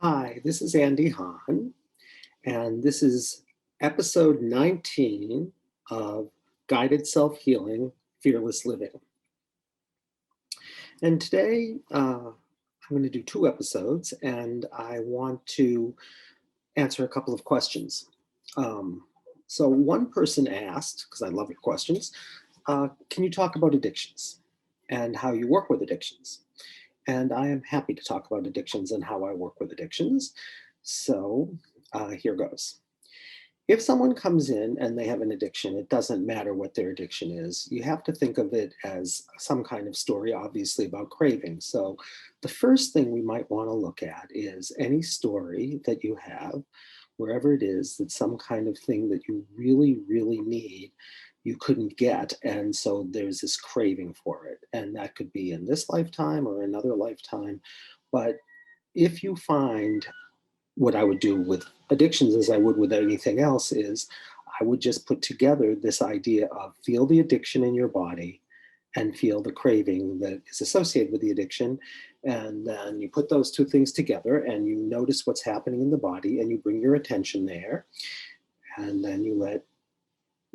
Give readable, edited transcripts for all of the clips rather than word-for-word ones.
Hi, this is Andy Hahn, and this is episode 19 of Guided Self Healing Fearless Living. And today I'm going to do two episodes, and I want to answer a couple of questions. So, one person asked, because I love your questions, can you talk about addictions and how you work with addictions? And I am happy to talk about addictions and how I work with addictions. So, here goes. If someone comes in and they have an addiction, it doesn't matter what their addiction is. You have to think of it as some kind of story, obviously, about craving. So, the first thing we might want to look at is any story that you have, wherever it is, that's some kind of thing that you really, really need, you couldn't get. And so there's this craving for it. And that could be in this lifetime or another lifetime. But if you find what I would do with addictions, as I would with anything else, is I would just put together this idea of feel the addiction in your body and feel the craving that is associated with the addiction. And then you put those two things together and you notice what's happening in the body and you bring your attention there. And then you let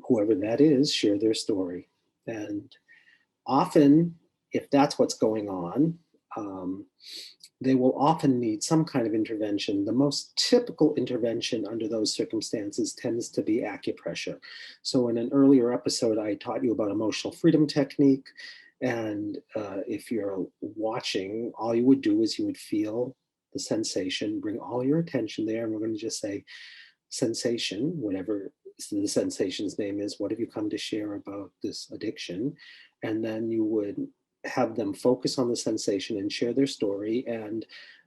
whoever that is share their story. And often, if that's what's going on, um, they will often need some kind of intervention. The most typical intervention under those circumstances tends to be acupressure. So, in an earlier episode, I taught you about emotional freedom technique. And if you're watching, all you would do is you would feel the sensation, bring all your attention there, and we're going to just say, sensation, whatever the sensation's name is, what have you come to share about this addiction? And then you would have them focus on the sensation and share their story. And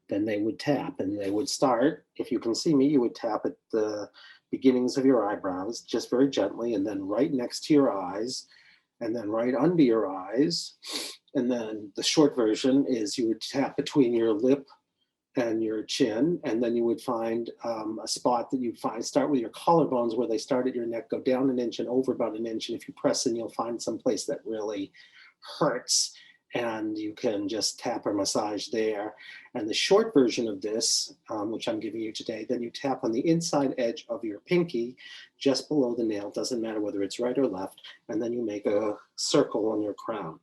then they would tap and they would start. If you can see me, you would tap at the beginnings of your eyebrows just very gently, and then right next to your eyes, and then right under your eyes. And then the short version is you would tap between your lip and your chin, and then you would find a spot that you find start with your collarbones where they start at your neck, go down an inch and over about an inch, and if you press in, you'll find some place that really hurts, and you can just tap or massage there. And the short version of this, which I'm giving you today, then you tap on the inside edge of your pinky, just below the nail, doesn't matter whether it's right or left, and then you make a circle on your crown.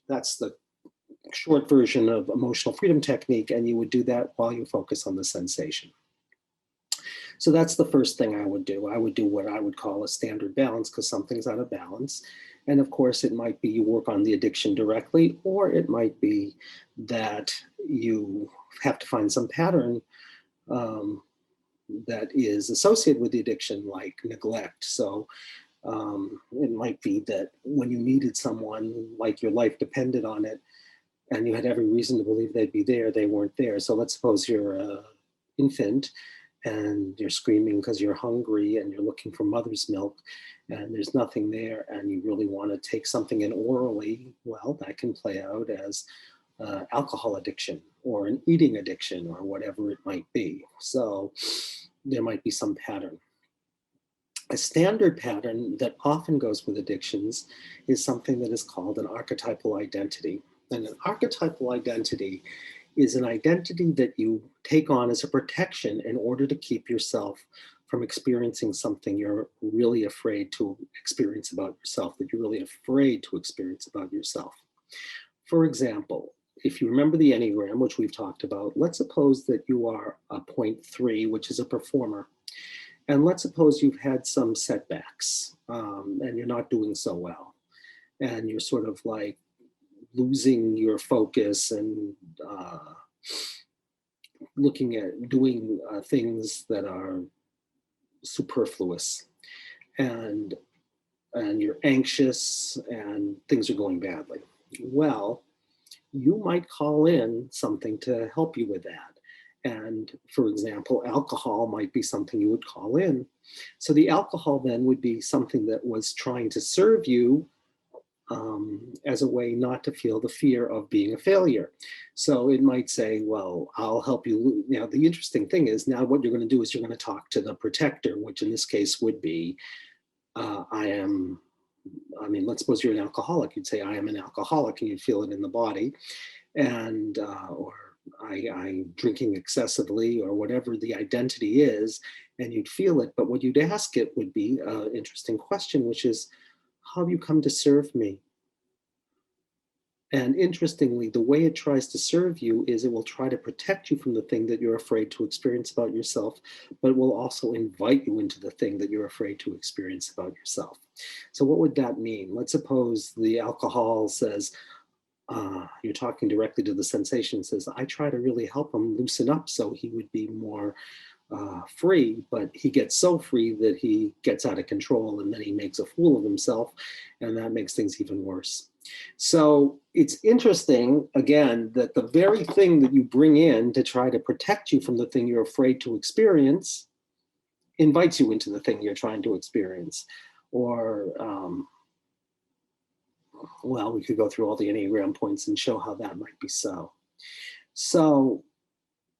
That's the short version of emotional freedom technique, and you would do that while you focus on the sensation. So that's the first thing I would do. I would do what I would call a standard balance because something's out of balance. And of course, it might be you work on the addiction directly, or it might be that you have to find some pattern um, that is associated with the addiction, like neglect. So it might be that when you needed someone, like your life depended on it, and you had every reason to believe they'd be there, they weren't there. So let's suppose you're an infant and you're screaming because you're hungry and you're looking for mother's milk and there's nothing there and you really want to take something in orally. Well, that can play out as alcohol addiction or an eating addiction or whatever it might be. So there might be some pattern. A standard pattern that often goes with addictions is something that is called an archetypal identity. And an archetypal identity is an identity that you take on as a protection in order to keep yourself from experiencing something you're really afraid to experience about yourself, that you're really afraid to experience about yourself. For example, if you remember the Enneagram, which we've talked about, let's suppose that you are a point 3, which is a performer. And let's suppose you've had some setbacks and you're not doing so well. And you're sort of like losing your focus and looking at doing things that are superfluous. And you're anxious and things are going badly. Well, you might call in something to help you with that. And for example, alcohol might be something you would call in. So the alcohol then would be something that was trying to serve you as a way not to feel the fear of being a failure. So it might say, well, I'll help you. Now, the interesting thing is now what you're going to do is you're going to talk to the protector, which in this case would be, let's suppose you're an alcoholic. You'd say, I am an alcoholic, and you'd feel it in the body. And or I'm drinking excessively or whatever the identity is, and you'd feel it. But what you'd ask it would be an interesting question, which is, how have you come to serve me? And interestingly, the way it tries to serve you is it will try to protect you from the thing that you're afraid to experience about yourself, but it will also invite you into the thing that you're afraid to experience about yourself. So, what would that mean? Let's suppose the alcohol says, you're talking directly to the sensation, says, I try to really help him loosen up so he would be more free, but he gets so free that he gets out of control and then he makes a fool of himself, and that makes things even worse. So it's interesting, again, that the very thing that you bring in to try to protect you from the thing you're afraid to experience invites you into the thing you're trying to experience. Or, well, we could go through all the Enneagram points and show how that might be so. So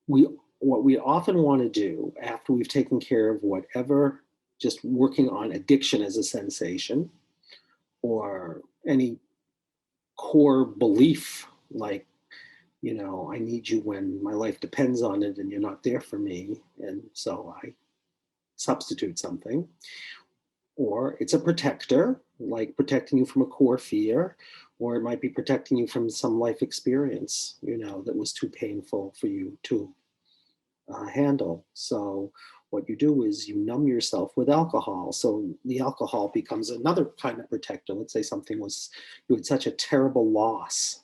what we often want to do after we've taken care of whatever, just working on addiction as a sensation or any core belief like, I need you when my life depends on it and you're not there for me, and so I substitute something. Or it's a protector, like protecting you from a core fear, or it might be protecting you from some life experience, that was too painful for you to handle. So what you do is you numb yourself with alcohol. So the alcohol becomes another kind of protector. Let's say you had such a terrible loss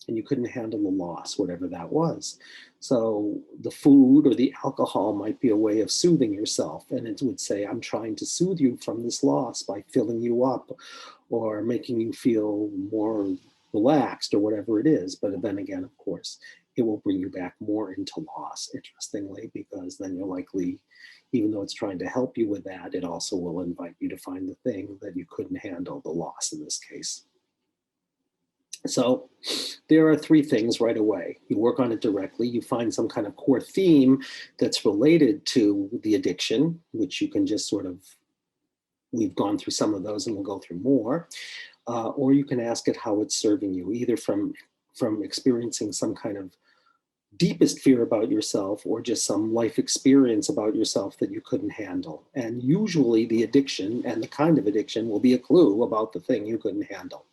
and you couldn't handle the loss, whatever that was. So the food or the alcohol might be a way of soothing yourself. And it would say, I'm trying to soothe you from this loss by filling you up or making you feel more relaxed or whatever it is. But then again, of course, it will bring you back more into loss, interestingly, because then you're likely, even though it's trying to help you with that, it also will invite you to find the thing that you couldn't handle, the loss in this case. So there are three things right away. You work on it directly. You find some kind of core theme that's related to the addiction, which you can just sort of, we've gone through some of those and we'll go through more. Or you can ask it how it's serving you, either from experiencing some kind of deepest fear about yourself or just some life experience about yourself that you couldn't handle. And usually the addiction and the kind of addiction will be a clue about the thing you couldn't handle.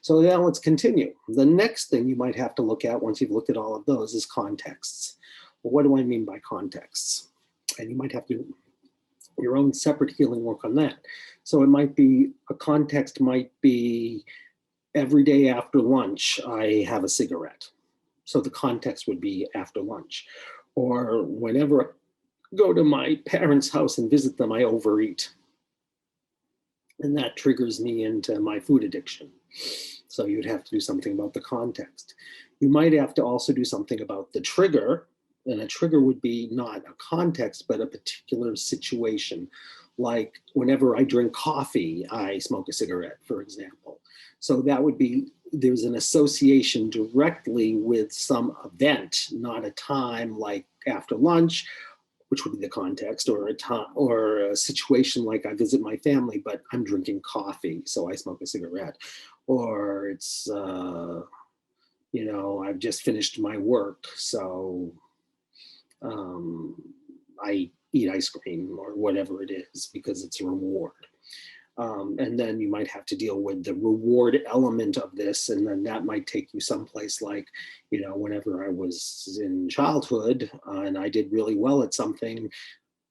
So now let's continue. The next thing you might have to look at once you've looked at all of those is contexts. Well, what do I mean by contexts? And you might have to do your own separate healing work on that. So it might be, a context might be every day after lunch, I have a cigarette. So the context would be after lunch. Or whenever I go to my parents' house and visit them, I overeat. And that triggers me into my food addiction. So you'd have to do something about the context. You might have to also do something about the trigger. And a trigger would be not a context, but a particular situation. Like whenever I drink coffee, I smoke a cigarette, for example. So that would be, there's an association directly with some event, not a time like after lunch, which would be the context, or a time or a situation like I visit my family, but I'm drinking coffee, so I smoke a cigarette. Or it's, I've just finished my work, so I eat ice cream or whatever it is because it's a reward. And then you might have to deal with the reward element of this. And then that might take you someplace like, whenever I was in childhood and I did really well at something,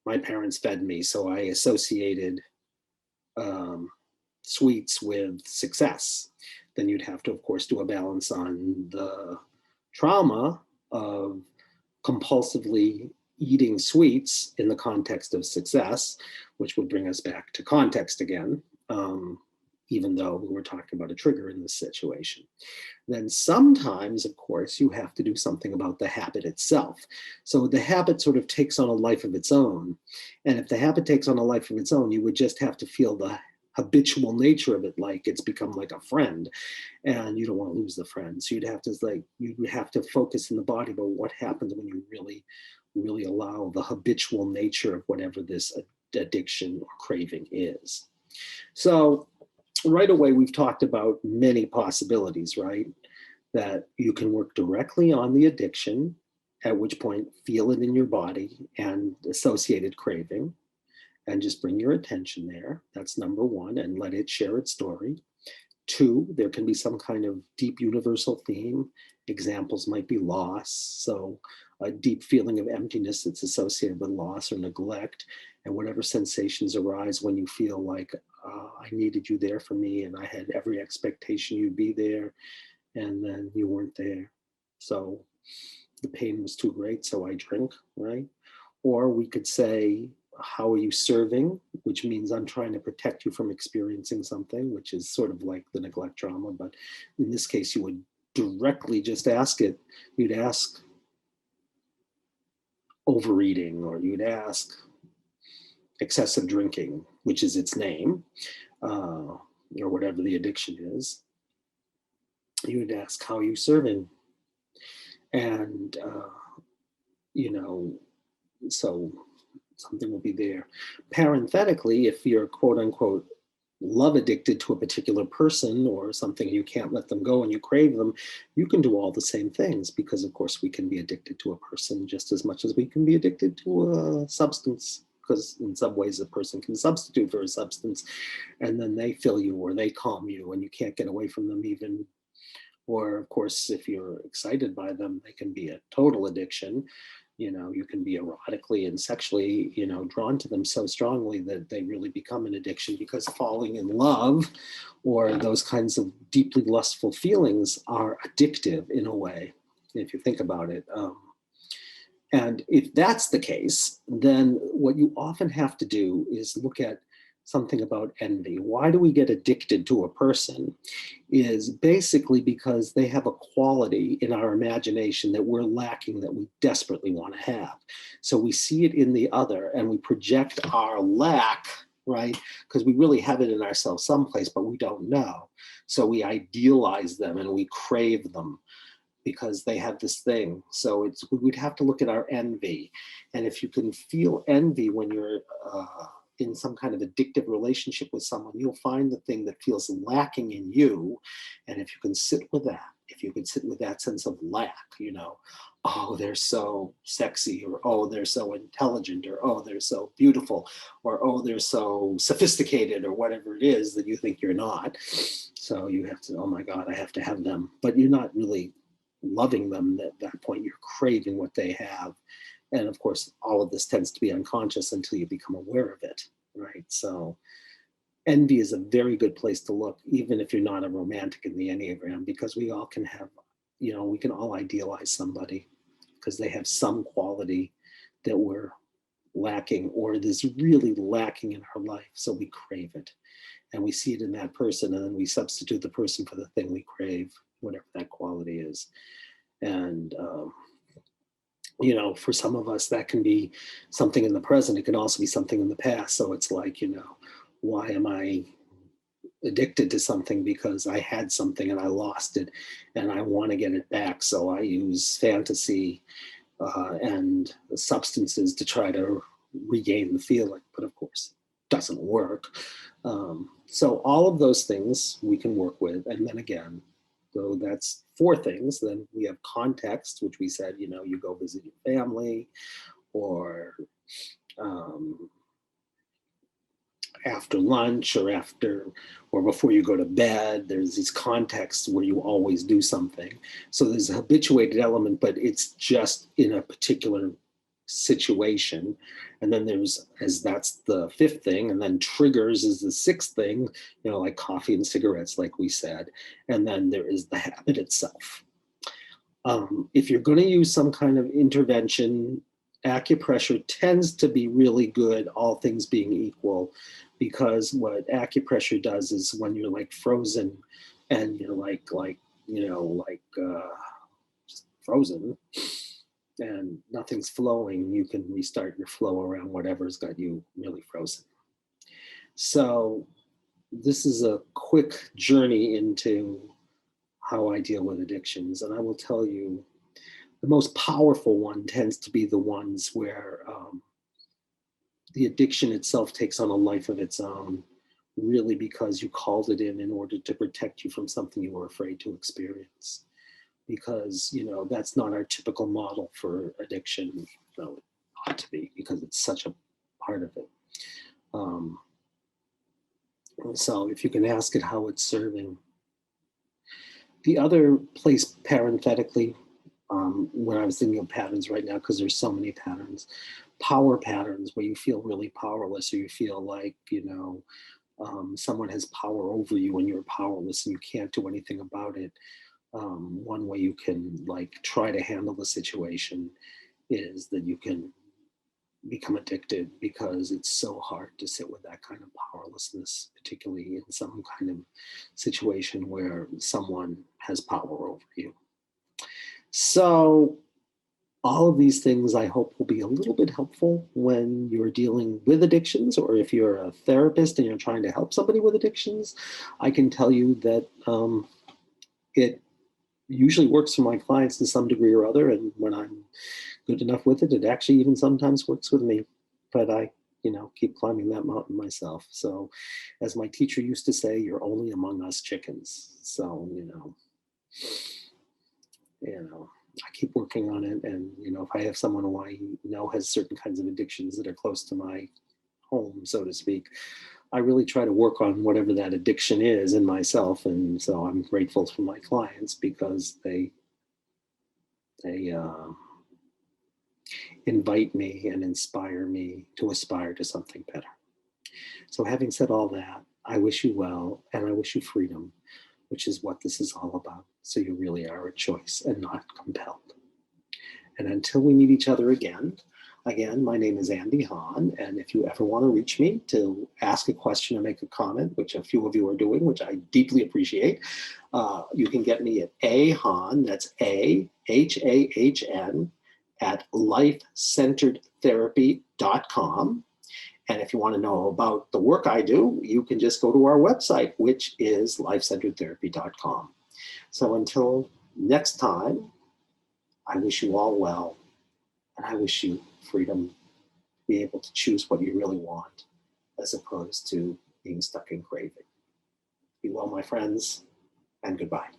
my parents fed me. So I associated sweets with success. Then you'd have to, of course, do a balance on the trauma of compulsively eating sweets in the context of success, which would bring us back to context again, even though we were talking about a trigger in this situation. Then sometimes, of course, you have to do something about the habit itself. So the habit sort of takes on a life of its own. And if the habit takes on a life of its own, you would just have to feel the habitual nature of it, like it's become like a friend and you don't want to lose the friend. So you'd have to focus in the body about what happens when you really allow the habitual nature of whatever this addiction or craving is. So right away, we've talked about many possibilities, right? that you can work directly on the addiction, at which point feel it in your body and associated craving, and just bring your attention there. That's number one, and let it share its story. Two, there can be some kind of deep universal theme. Examples might be loss. So a deep feeling of emptiness that's associated with loss or neglect, and whatever sensations arise when you feel like I needed you there for me and I had every expectation you'd be there, and then you weren't there. So the pain was too great, so I drink, right? Or we could say, how are you serving? Which means I'm trying to protect you from experiencing something, which is sort of like the neglect trauma. But in this case, you would directly just ask it. You'd ask overeating, or you'd ask excessive drinking, which is its name, or whatever the addiction is. You would ask, how are you serving? And, so something will be there. Parenthetically, if you're quote unquote love addicted to a particular person or something, you can't let them go and you crave them, you can do all the same things, because of course we can be addicted to a person just as much as we can be addicted to a substance, because in some ways a person can substitute for a substance and then they fill you or they calm you and you can't get away from them even. Or of course, if you're excited by them, they can be a total addiction. You can be erotically and sexually, drawn to them so strongly that they really become an addiction, because falling in love or those kinds of deeply lustful feelings are addictive in a way, if you think about it. And if that's the case, then what you often have to do is look at something about envy. Why do we get addicted to a person? Is basically because they have a quality in our imagination that we're lacking, that we desperately want to have. So we see it in the other and we project our lack, right? Because we really have it in ourselves someplace, but we don't know. So we idealize them and we crave them because they have this thing. So we'd have to look at our envy. And if you can feel envy when you're in some kind of addictive relationship with someone, you'll find the thing that feels lacking in you. And if you can sit with that, if you can sit with that sense of lack, oh, they're so sexy, or oh, they're so intelligent, or oh, they're so beautiful, or oh, they're so sophisticated, or whatever it is that you think you're not. So you have to, oh my God, I have to have them. But you're not really loving them at that point. You're craving what they have. And of course, all of this tends to be unconscious until you become aware of it, right? So envy is a very good place to look, even if you're not a romantic in the Enneagram, because we all can have, we can all idealize somebody because they have some quality that we're lacking, or is really lacking in our life. So we crave it and we see it in that person, and then we substitute the person for the thing we crave, whatever that quality is. And, for some of us, that can be something in the present. It can also be something in the past. So it's like, why am I addicted to something? Because I had something and I lost it and I want to get it back. So I use fantasy and substances to try to regain the feeling. But of course, it doesn't work. So all of those things we can work with. And then again, so that's 4 things. Then we have context, which we said, you go visit your family, or after lunch, or before you go to bed. There's these contexts where you always do something. So there's a habituated element, but it's just in a particular situation. And then that's the 5th thing. And then triggers is the 6th thing, like coffee and cigarettes, like we said. And then there is the habit itself. If you're going to use some kind of intervention, acupressure tends to be really good, all things being equal, because what acupressure does is when you're like frozen and you're just frozen and nothing's flowing, you can restart your flow around whatever's got you really frozen. So this is a quick journey into how I deal with addictions. And I will tell you, the most powerful one tends to be the ones where the addiction itself takes on a life of its own, really because you called it in order to protect you from something you were afraid to experience. because, you know, that's not our typical model for addiction, though it ought to be because it's such a part of it. Um, so if you can ask it how it's serving. The other place parenthetically, when I was thinking of patterns right now, because there's so many patterns, power patterns where you feel really powerless or you feel like, you know, someone has power over you and you're powerless and you can't do anything about it. One way you can like try to handle the situation is that you can become addicted because it's so hard to sit with that kind of powerlessness, particularly in some kind of situation where someone has power over you. So all of these things I hope will be a little bit helpful when you're dealing with addictions, or if you're a therapist and you're trying to help somebody with addictions. I can tell you that it usually works for my clients to some degree or other. And when I'm good enough with it, it actually even sometimes works with me. But I, you know, keep climbing that mountain myself. So as my teacher used to say, you're only among us chickens. So, I keep working on it. And, you know, if I have someone who I know has certain kinds of addictions that are close to my home, so to speak, I really try to work on whatever that addiction is in myself. And so I'm grateful for my clients because they invite me and inspire me to aspire to something better. So having said all that, I wish you well and I wish you freedom, which is what this is all about. So you really are a choice and not compelled. And until we meet each other again, my name is Andy Hahn. And if you ever want to reach me to ask a question or make a comment, which a few of you are doing, which I deeply appreciate, you can get me at ahahn, that's AHAHN, at lifecenteredtherapy.com. And if you want to know about the work I do, you can just go to our website, which is lifecenteredtherapy.com. So until next time, I wish you all well, and I wish you freedom to be able to choose what you really want, as opposed to being stuck in craving. Be well, my friends, and goodbye.